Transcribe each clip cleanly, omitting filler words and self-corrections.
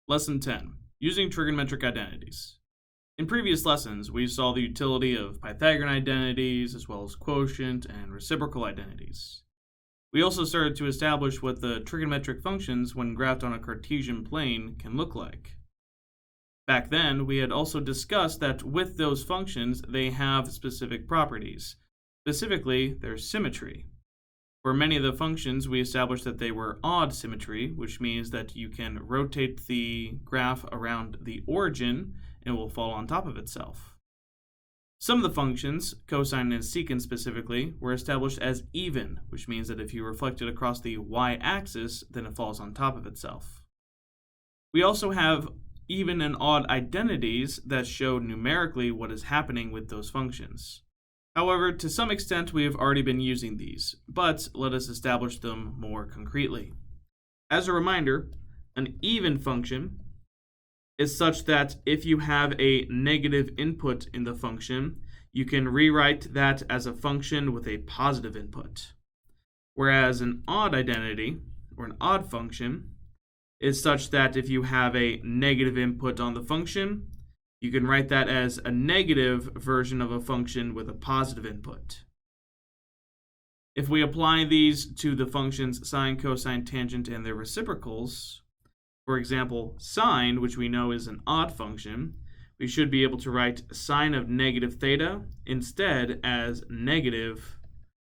Lesson 10. Using trigonometric identities. In previous lessons, we saw the utility of Pythagorean identities as well as quotient and reciprocal identities. We also started to establish what the trigonometric functions when graphed on a Cartesian plane can look like. Back then, we had also discussed that with those functions, they have specific properties, specifically their symmetry. For many of the functions, we established that they were odd symmetry, which means that you can rotate the graph around the origin and it will fall on top of itself. Some of the functions, cosine and secant specifically, were established as even, which means that if you reflect it across the y-axis, then it falls on top of itself. We also have even and odd identities that show numerically what is happening with those functions. However, to some extent we have already been using these, but let us establish them more concretely. As a reminder, an even function is such that if you have a negative input in the function, you can rewrite that as a function with a positive input. Whereas an odd identity, or an odd function, is such that if you have a negative input on the function, you can write that as a negative version of a function with a positive input. If we apply these to the functions sine, cosine, tangent, and their reciprocals, for example, sine, which we know is an odd function, we should be able to write sine of negative theta instead as negative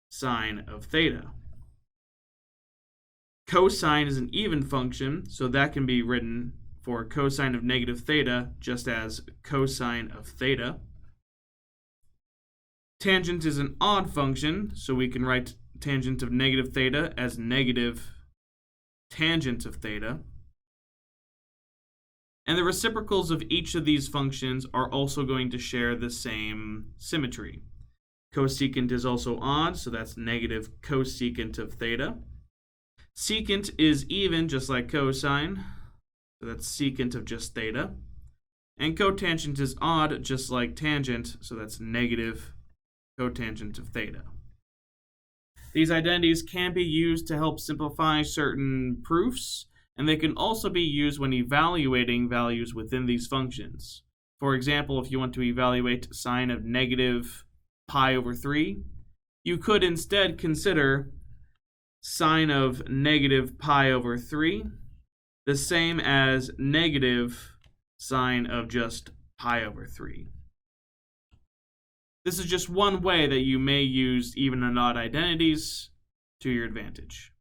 sine of theta. Cosine is an even function, so that can be written for cosine of negative theta just as cosine of theta. Tangent is an odd function, so we can write tangent of negative theta as negative tangent of theta. And the reciprocals of each of these functions are also going to share the same symmetry. Cosecant is also odd, so that's negative cosecant of theta. Secant is even, just like cosine, so that's secant of just theta. And cotangent is odd, just like tangent, so that's negative cotangent of theta. These identities can be used to help simplify certain proofs, and they can also be used when evaluating values within these functions. For example, if you want to evaluate sine of negative pi over 3, you could instead consider sine of negative pi over 3 the same as negative sine of just pi over 3. This is just one way that you may use even and odd identities to your advantage.